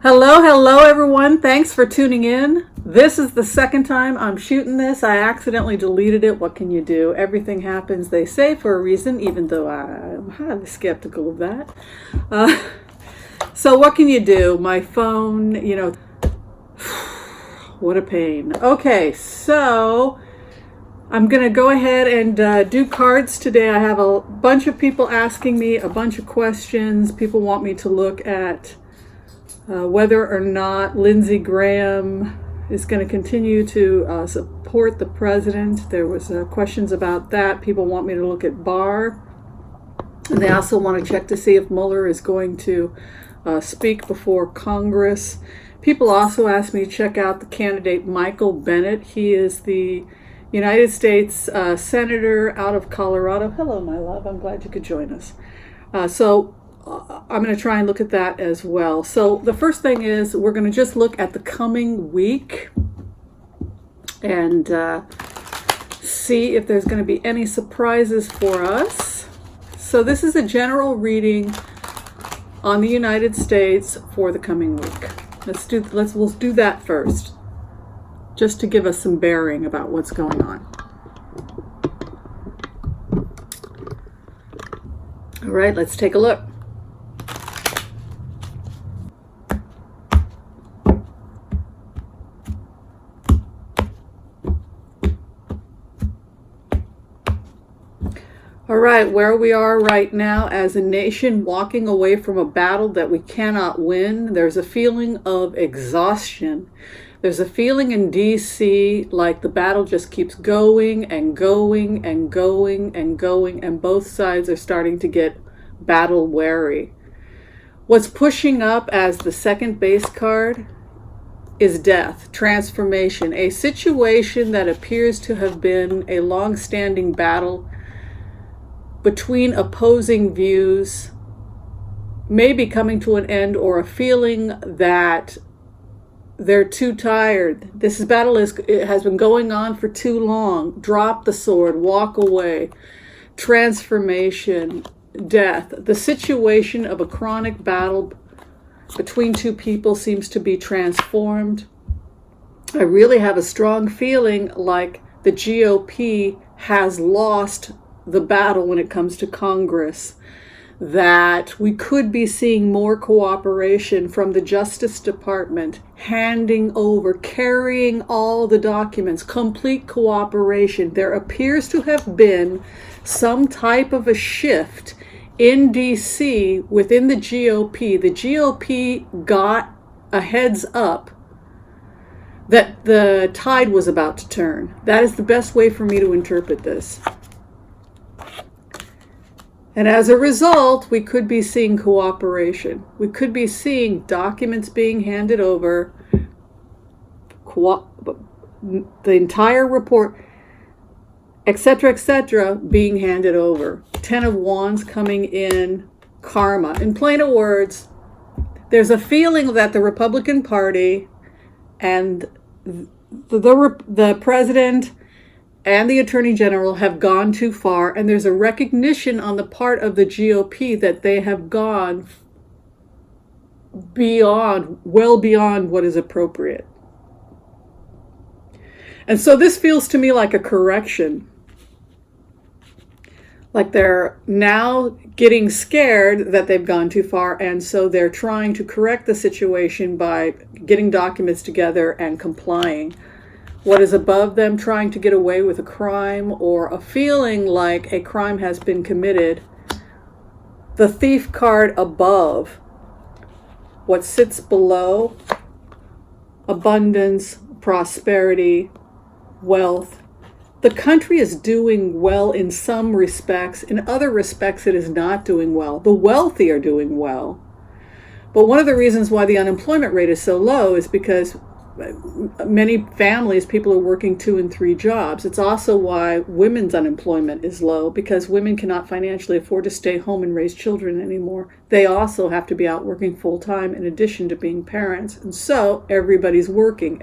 Hello everyone. Thanks for tuning in. This is the second time I'm shooting this. I accidentally deleted it. What can you do? Everything happens, they say, for a reason, even though I'm highly skeptical of that. So what can you do? My phone, what a pain. Okay, so I'm going to go ahead and do cards today. I have a bunch of people asking me a bunch of questions. People want me to look at whether or not Lindsey Graham is going to continue to support the president. There was questions about that. People want me to look at Barr. And they also want to check to see if Muller is going to speak before Congress. People also asked me to check out the candidate Michael Bennett. He is the United States Senator out of Colorado. Hello, my love. I'm glad you could join us. I'm going to try and look at that as well. So the first thing is we're going to just look at the coming week and see if there's going to be any surprises for us. So this is a general reading on the United States for the coming week. We'll do that first, just to give us some bearing about what's going on. All right, let's take a look. All right, where we are right now as a nation walking away from a battle that we cannot win, there's a feeling of exhaustion. There's a feeling in DC like the battle just keeps going and going and going and going, and both sides are starting to get battle weary. What's pushing up as the second base card is death, transformation, a situation that appears to have been a long-standing battle between opposing views, maybe coming to an end, or a feeling that they're too tired. This battle has been going on for too long. Drop the sword, walk away. Transformation, death. The situation of a chronic battle between two people seems to be transformed. I really have a strong feeling like the GOP has lost the battle when it comes to Congress, that we could be seeing more cooperation from the Justice Department, handing over, carrying all the documents, complete cooperation. There appears to have been some type of a shift in DC within the GOP. The GOP got a heads up that the tide was about to turn. That is the best way for me to interpret this. And as a result, we could be seeing cooperation. We could be seeing documents being handed over, the entire report, etc., being handed over. 10 of Wands coming in, karma. In plainer words, there's a feeling that the Republican Party and the president and the Attorney General have gone too far, and there's a recognition on the part of the GOP that they have gone well beyond what is appropriate. And so this feels to me like a correction. Like they're now getting scared that they've gone too far, and so they're trying to correct the situation by getting documents together and complying. What is above them trying to get away with a crime or a feeling like a crime has been committed. The thief card above. What sits below? Abundance, prosperity, wealth. The country is doing well in some respects. In other respects, it is not doing well. The wealthy are doing well. But one of the reasons why the unemployment rate is so low is because many families, people are working 2 and 3 jobs. It's also why women's unemployment is low, because women cannot financially afford to stay home and raise children anymore. They also have to be out working full time in addition to being parents. And so everybody's working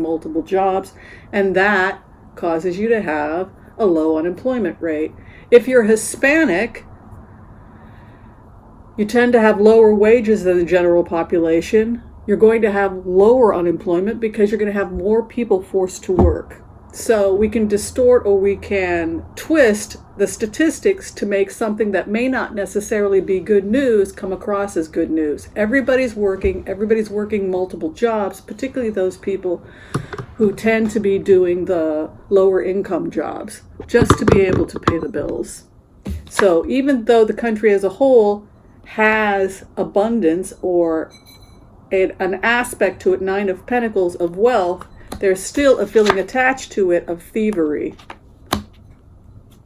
multiple jobs, and that causes you to have a low unemployment rate. If you're Hispanic, you tend to have lower wages than the general population. You're going to have lower unemployment because you're going to have more people forced to work. So we can distort or we can twist the statistics to make something that may not necessarily be good news come across as good news. Everybody's working multiple jobs, particularly those people who tend to be doing the lower income jobs just to be able to pay the bills. So even though the country as a whole has abundance or an aspect to it, Nine of Pentacles, of wealth, there's still a feeling attached to it of thievery.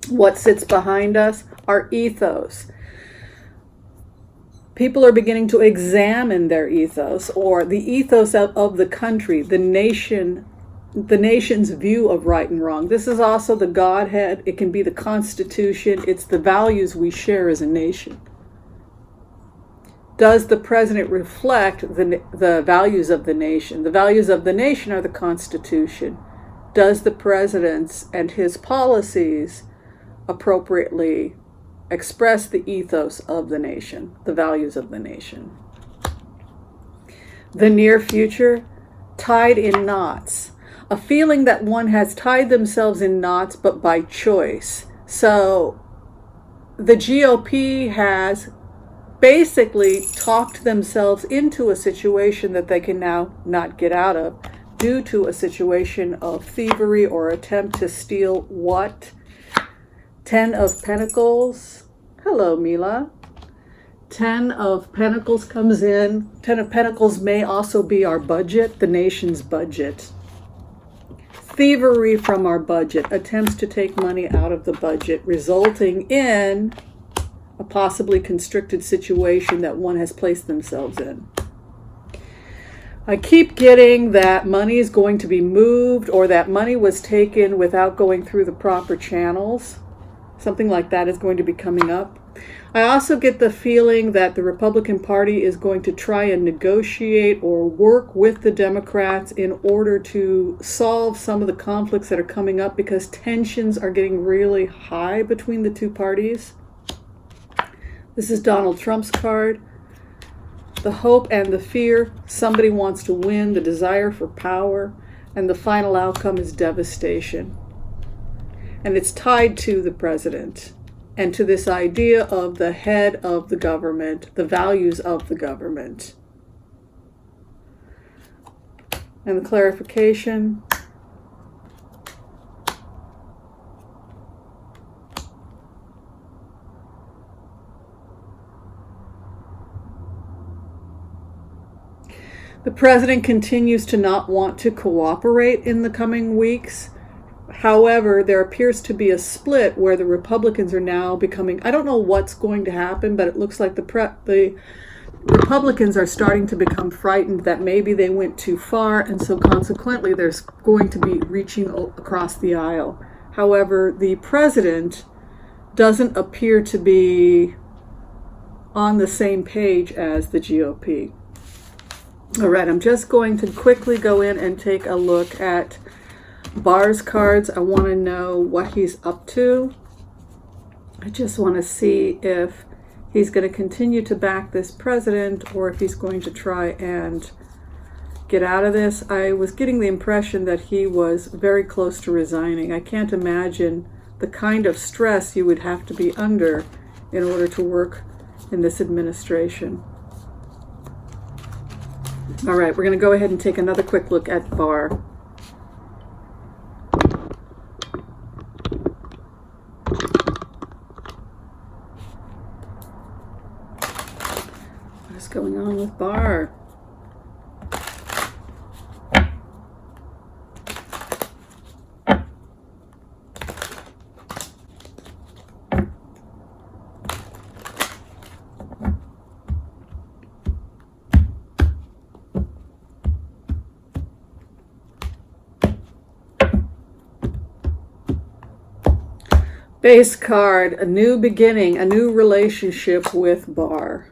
What sits behind us? Our ethos. People are beginning to examine their ethos, or the ethos of the country, the nation's view of right and wrong. This is also the Godhead. It can be the Constitution. It's the values we share as a nation. Does the president reflect the values of the nation? The values of the nation are the Constitution. Does the president and his policies appropriately express the ethos of the nation, the values of the nation? The near future, tied in knots. A feeling that one has tied themselves in knots, but by choice. So the GOP has basically talked themselves into a situation that they can now not get out of due to a situation of thievery or attempt to steal what? 10 of Pentacles. Hello, Mila. 10 of Pentacles comes in. 10 of Pentacles may also be our budget, the nation's budget. Thievery from our budget, attempts to take money out of the budget, resulting in a possibly constricted situation that one has placed themselves in. I keep getting that money is going to be moved, or that money was taken without going through the proper channels. Something like that is going to be coming up. I also get the feeling that the Republican Party is going to try and negotiate or work with the Democrats in order to solve some of the conflicts that are coming up, because tensions are getting really high between the two parties. This is Donald Trump's card. The hope and the fear. Somebody wants to win, the desire for power, and the final outcome is devastation. And it's tied to the president and to this idea of the head of the government, the values of the government. And the clarification. The president continues to not want to cooperate in the coming weeks. However, there appears to be a split where the Republicans are now becoming, I don't know what's going to happen, but it looks like the Republicans are starting to become frightened that maybe they went too far, and so consequently there's going to be reaching across the aisle. However, the president doesn't appear to be on the same page as the GOP. All right, I'm just going to quickly go in and take a look at Barr's cards. I want to know what he's up to. I just want to see if he's going to continue to back this president or if he's going to try and get out of this. I was getting the impression that he was very close to resigning. I can't imagine the kind of stress you would have to be under in order to work in this administration. All right, we're going to go ahead and take another quick look at Barr. What's going on with Barr? Base card, a new beginning, a new relationship with Barr.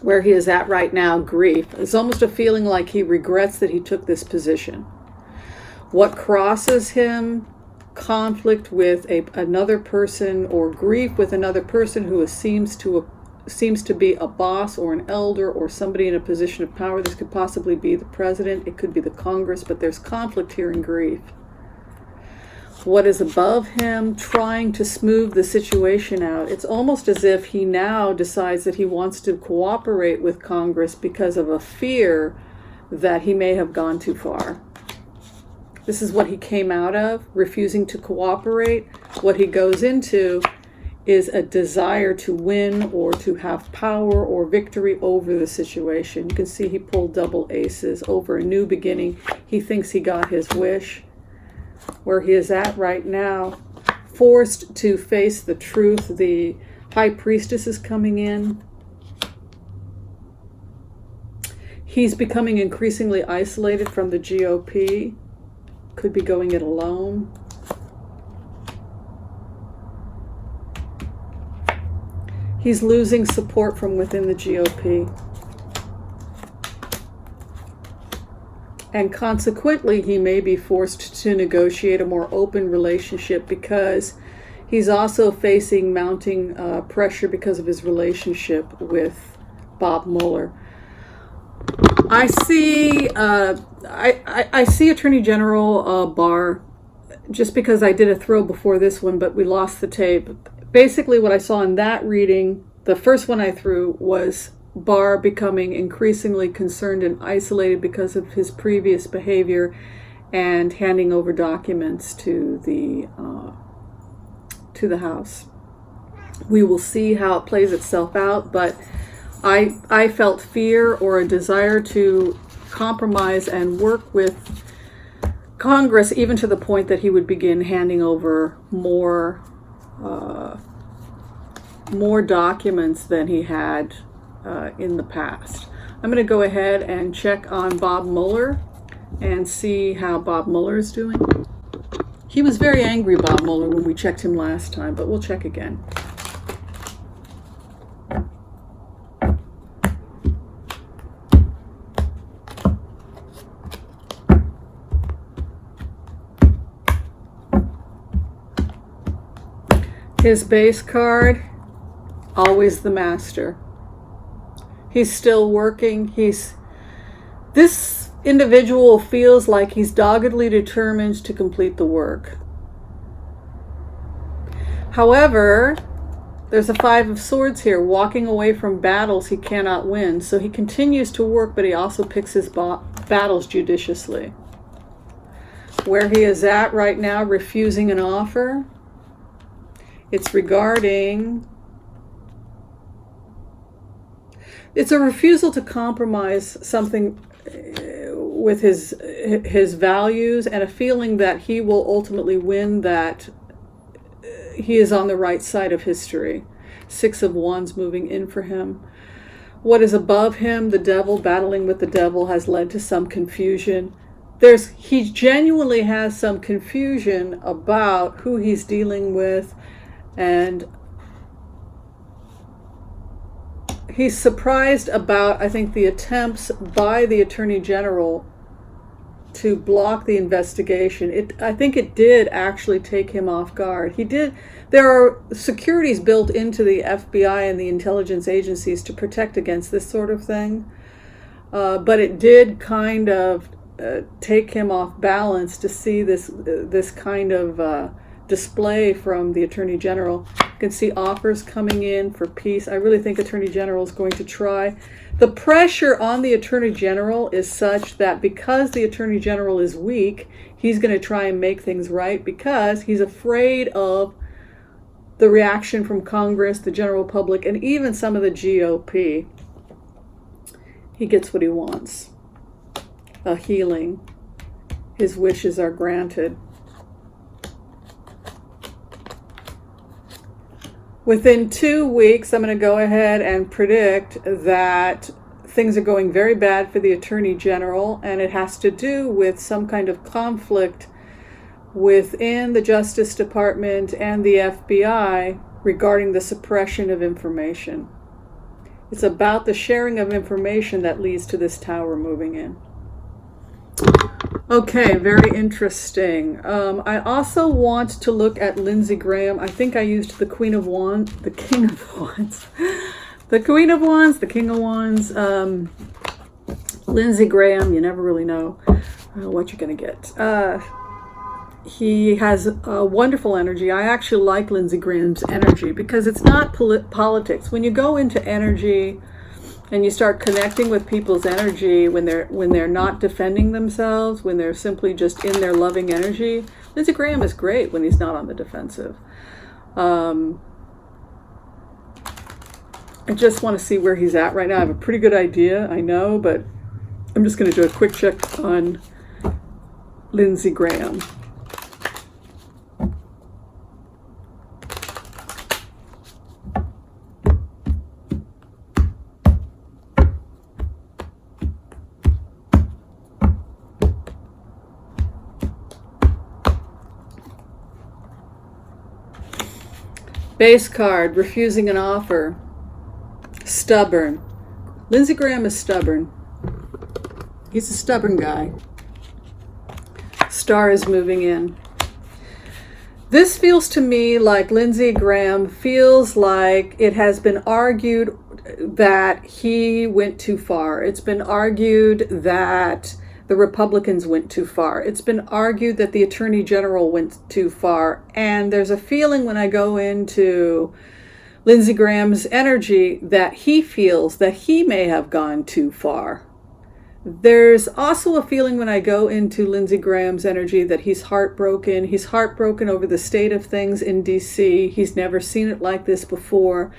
Where he is at right now, grief. It's almost a feeling like he regrets that he took this position. What crosses him? Conflict with another person, or grief with another person who seems to seems to be a boss or an elder or somebody in a position of power. This could possibly be the president. It could be the Congress, but there's conflict here and grief. What is above him, trying to smooth the situation out. It's almost as if he now decides that he wants to cooperate with Congress because of a fear that he may have gone too far. This is what he came out of, refusing to cooperate. What he goes into is a desire to win or to have power or victory over the situation. You can see he pulled double aces over a new beginning. He thinks he got his wish. Where he is at right now, forced to face the truth. The high priestess is coming in. He's becoming increasingly isolated from the GOP. Could be going it alone. He's losing support from within the GOP. And consequently, he may be forced to negotiate a more open relationship because he's also facing mounting pressure because of his relationship with Bob Muller. I see I see Attorney General Barr, just because I did a throw before this one, but we lost the tape. Basically, what I saw in that reading, the first one I threw, was Barr becoming increasingly concerned and isolated because of his previous behavior and handing over documents to the House. We will see how it plays itself out, but I felt fear or a desire to compromise and work with Congress, even to the point that he would begin handing over more documents than he had in the past. I'm going to go ahead and check on Bob Muller and see how Bob Muller is doing. He was very angry, Bob Muller, when we checked him last time, but we'll check again. His base card, always the master. He's still working. This individual feels like he's doggedly determined to complete the work. However, there's a 5 of Swords here, walking away from battles he cannot win. So he continues to work, but he also picks his battles judiciously. Where he is at right now, refusing an offer. It's regarding... It's a refusal to compromise something with his values, and a feeling that he will ultimately win, that he is on the right side of history. 6 of Wands moving in for him. What is above him, the devil, battling with the devil, has led to some confusion. He genuinely has some confusion about who he's dealing with, and he's surprised about, I think, the attempts by the Attorney General to block the investigation. I think it did actually take him off guard. There are securities built into the FBI and the intelligence agencies to protect against this sort of thing. But it did kind of take him off balance to see this kind of display from the Attorney General. You can see offers coming in for peace. I really think Attorney General is going to try. The pressure on the Attorney General is such that because the Attorney General is weak, he's going to try and make things right, because he's afraid of the reaction from Congress, the general public, and even some of the GOP. He gets what he wants. A healing. His wishes are granted. Within 2 weeks, I'm going to go ahead and predict that things are going very bad for the Attorney General, and it has to do with some kind of conflict within the Justice Department and the FBI regarding the suppression of information. It's about the sharing of information that leads to this tower moving in. Okay, very interesting. I also want to look at Lindsey Graham. I think I used the King of Wands, The Queen of Wands, the King of Wands, Lindsey Graham, you never really know what you're going to get. He has a wonderful energy. I actually like Lindsey Graham's energy because it's not politics. When you go into energy and you start connecting with people's energy when they're not defending themselves, when they're simply just in their loving energy, Lindsey Graham is great when he's not on the defensive. I just want to see where he's at right now. I have a pretty good idea, I know, but I'm just going to do a quick check on Lindsey Graham. Base card, refusing an offer. Stubborn. Lindsey Graham is stubborn. He's a stubborn guy. Star is moving in. This feels to me like Lindsey Graham feels like it has been argued that he went too far. It's been argued that the Republicans went too far. It's been argued that the Attorney General went too far. And there's a feeling when I go into Lindsey Graham's energy that he feels that he may have gone too far. There's also a feeling when I go into Lindsey Graham's energy that he's heartbroken. He's heartbroken over the state of things in DC. He's never seen it like this before.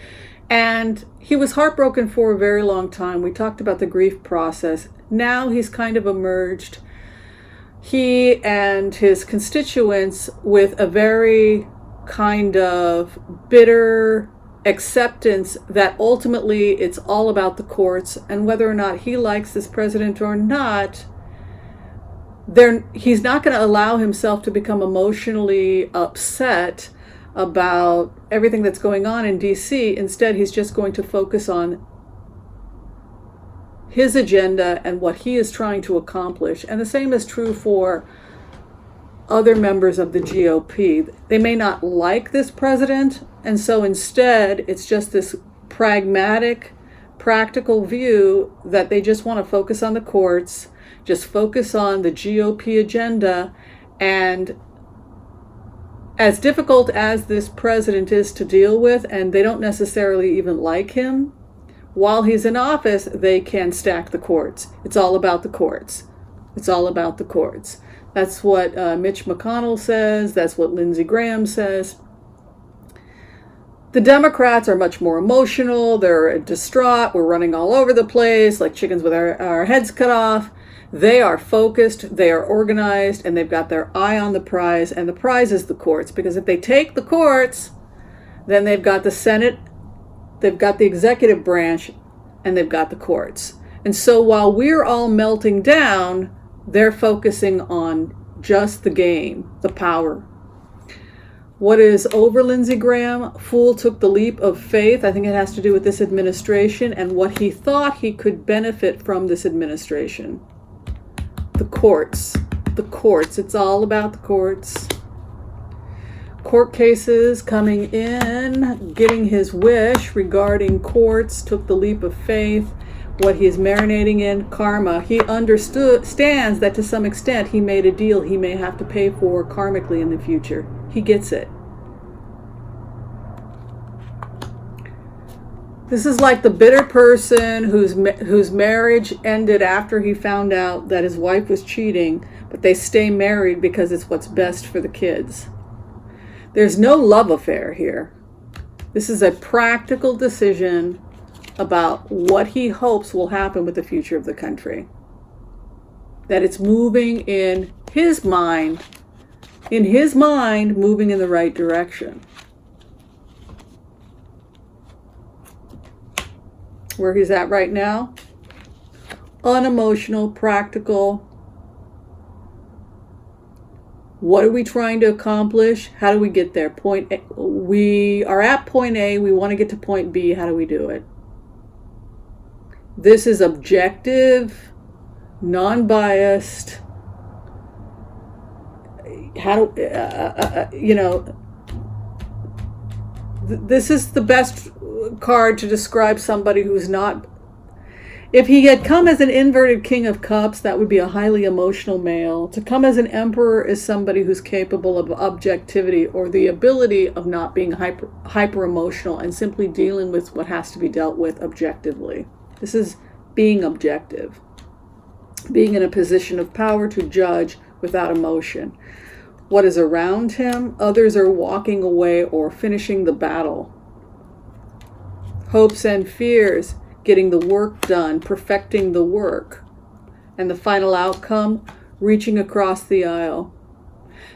And he was heartbroken for a very long time. We talked about the grief process. Now he's kind of emerged, he and his constituents, with a very kind of bitter acceptance that ultimately it's all about the courts, and whether or not he likes this president or not, he's not going to allow himself to become emotionally upset about everything that's going on in DC. Instead, he's just going to focus on his agenda and what he is trying to accomplish. And the same is true for other members of the GOP. They may not like this president, and so instead it's just this pragmatic, practical view that they just want to focus on the courts, just focus on the GOP agenda. And as difficult as this president is to deal with, and they don't necessarily even like him, while he's in office, they can stack the courts. It's all about the courts. It's all about the courts. That's what Mitch McConnell says. That's what Lindsey Graham says. The Democrats are much more emotional. They're distraught. We're running all over the place like chickens with our heads cut off. They are focused, they are organized, and they've got their eye on the prize, and the prize is the courts. Because if they take the courts, then they've got the Senate, they've got the executive branch, and they've got the courts. And so while we're all melting down, they're focusing on just the game, the power. What is over Lindsey Graham? Fool took the leap of faith. I think it has to do with this administration and what he thought he could benefit from this administration. The courts. The courts. It's all about the courts. Court cases coming in, getting his wish regarding courts, took the leap of faith. What he is marinating in, karma. He understands that to some extent he made a deal he may have to pay for karmically in the future. He gets it. This is like the bitter person whose marriage ended after he found out that his wife was cheating, but they stay married because it's what's best for the kids. There's no love affair here. This is a practical decision about what he hopes will happen with the future of the country. That it's moving in his mind, moving in the right direction. Where he's at right now, unemotional, practical. What are we trying to accomplish? How do we get there? Point A. We are at point A, we want to get to point B. How do we do it? This is objective, non-biased. This is the best card to describe somebody who's not. If he had come as an inverted King of Cups, that would be a highly emotional male. To come as an Emperor is somebody who's capable of objectivity, or the ability of not being hyper emotional and simply dealing with what has to be dealt with objectively. This is being objective, being in a position of power to judge without emotion. What is around him? Others are walking away or finishing the battle. Hopes and fears, getting the work done, perfecting the work. And the final outcome, reaching across the aisle.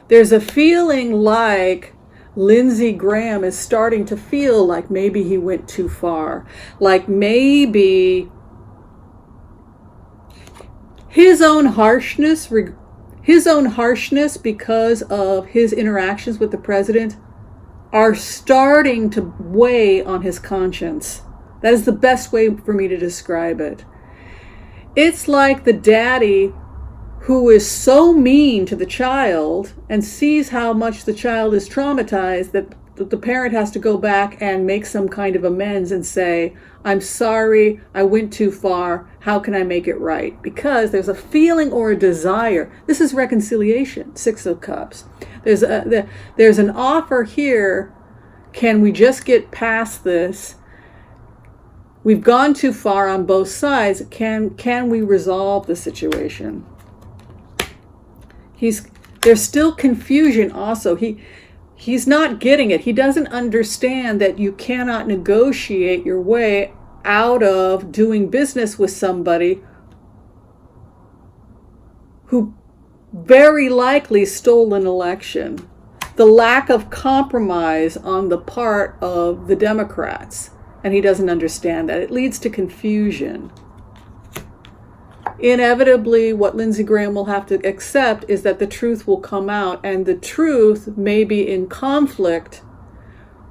There's a feeling like Lindsey Graham is starting to feel like maybe he went too far. Like maybe his own harshness because of his interactions with the president are starting to weigh on his conscience. That is the best way for me to describe it. It's like the daddy who is so mean to the child and sees how much the child is traumatized that the parent has to go back and make some kind of amends and say, I'm sorry, I went too far. How can I make it right? Because there's a feeling or a desire. This is reconciliation, Six of Cups. There's an offer here. Can we just get past this? We've gone too far on both sides. Can we resolve the situation? There's still confusion also. He's not getting it. He doesn't understand that you cannot negotiate your way out of doing business with somebody who very likely stole an election. The lack of compromise on the part of the Democrats. And he doesn't understand that. It leads to confusion. Inevitably, what Lindsey Graham will have to accept is that the truth will come out, and the truth may be in conflict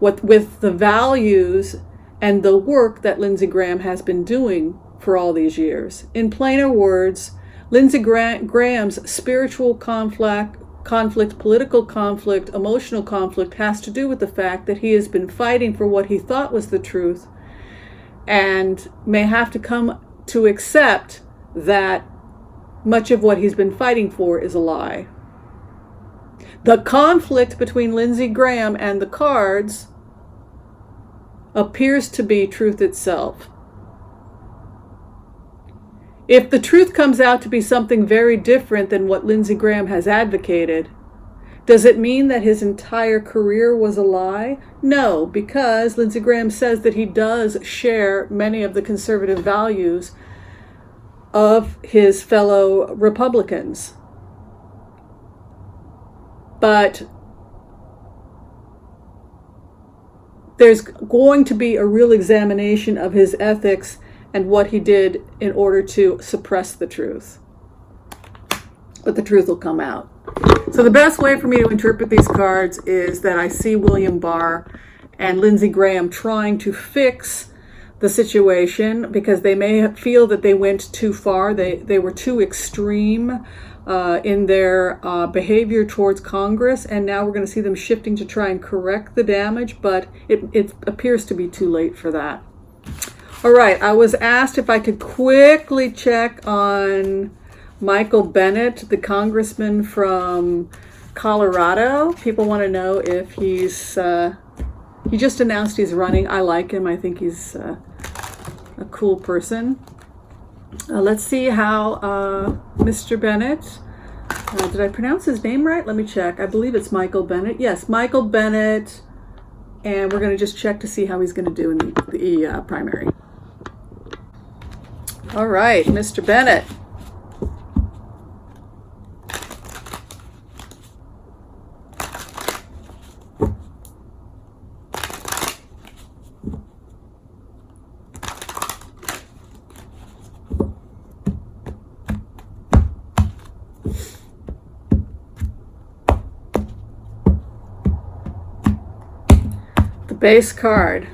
with the values and the work that Lindsey Graham has been doing for all these years. In plainer words, Lindsey Graham's spiritual conflict, political conflict, emotional conflict has to do with the fact that he has been fighting for what he thought was the truth and may have to come to accept that much of what he's been fighting for is a lie. The conflict between Lindsey Graham and the cards appears to be truth itself. If the truth comes out to be something very different than what Lindsey Graham has advocated, does it mean that his entire career was a lie? No, because Lindsey Graham says that he does share many of the conservative values of his fellow Republicans. But there's going to be a real examination of his ethics and what he did in order to suppress the truth. But the truth will come out. So the best way for me to interpret these cards is that I see William Barr and Lindsey Graham trying to fix the situation because they may feel that they went too far. They were too extreme in their behavior towards Congress, and now we're going to see them shifting to try and correct the damage, but it appears to be too late for that. All right, I was asked if I could quickly check on Michael Bennett, the congressman from Colorado. People want to know if he just announced he's running. I like him. I think he's a cool person. Let's see how Mr. Bennett, did I pronounce his name right? Let me check. I believe it's Michael Bennett. Yes, Michael Bennett. And we're going to just check to see how he's going to do in the primary. All right, Mr. Bennett. The base card.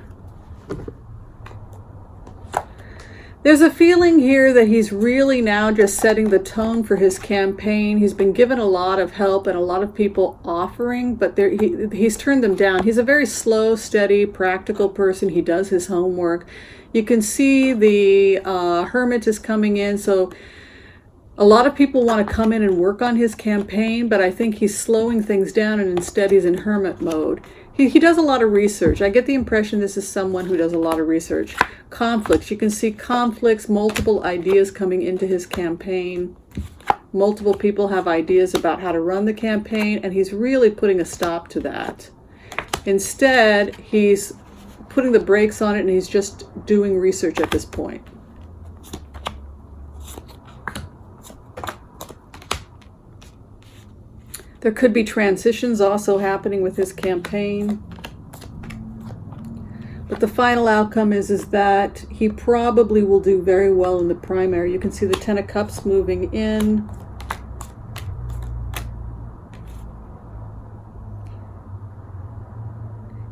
There's a feeling here that he's really now just setting the tone for his campaign. He's been given a lot of help and a lot of people offering, but he's turned them down. He's a very slow, steady, practical person. He does his homework. You can see the Hermit is coming in, so a lot of people want to come in and work on his campaign, but I think he's slowing things down, and instead he's in hermit mode. He does a lot of research. I get the impression this is someone who does a lot of research. Conflicts. You can see conflicts, multiple ideas coming into his campaign. Multiple people have ideas about how to run the campaign, and he's really putting a stop to that. Instead, he's putting the brakes on it, and he's just doing research at this point. There could be transitions also happening with his campaign. But the final outcome is that he probably will do very well in the primary. You can see the Ten of Cups moving in.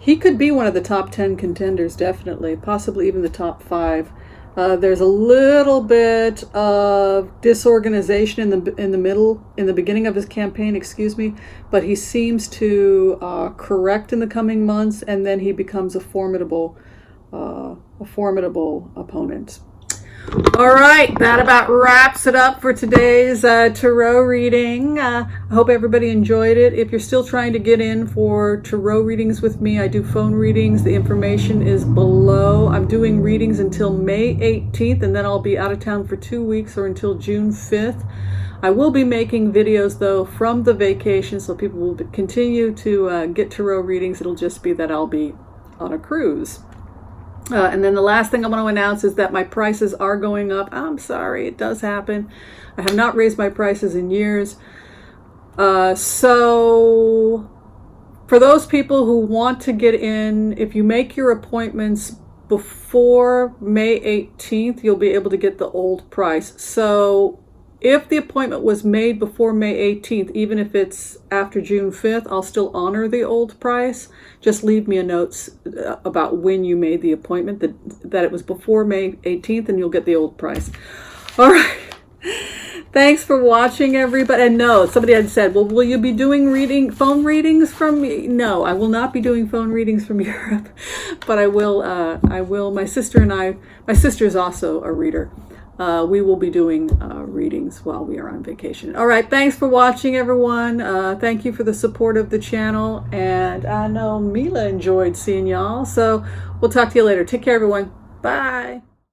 He could be one of the top 10 contenders, definitely, possibly even the top 5. There's a little bit of disorganization in the beginning of his campaign, excuse me, but he seems to correct in the coming months, and then he becomes a formidable opponent. All right, that about wraps it up for today's tarot reading. I hope everybody enjoyed it. If you're still trying to get in for tarot readings with me, I do phone readings. The information is below. I'm doing readings until May 18th, and then I'll be out of town for 2 weeks, or until June 5th. I will be making videos, though, from the vacation, so people will continue to get tarot readings. It'll just be that I'll be on a cruise. And then the last thing I want to announce is that my prices are going up. I'm sorry, it does happen. I have not raised my prices in years. So for those people who want to get in, if you make your appointments before May 18th, you'll be able to get the old price. So if the appointment was made before May 18th, even if it's after June 5th, I'll still honor the old price. Just leave me a note about when you made the appointment, that it was before May 18th, and you'll get the old price. All right. Thanks for watching, everybody. And no, somebody had said, well, will you be doing phone readings from me? No, I will not be doing phone readings from Europe, but I will. My sister and I, my sister is also a reader. We will be doing readings while we are on vacation. All right, thanks for watching, everyone. Thank you for the support of the channel. And I know Mila enjoyed seeing y'all. So we'll talk to you later. Take care, everyone. Bye.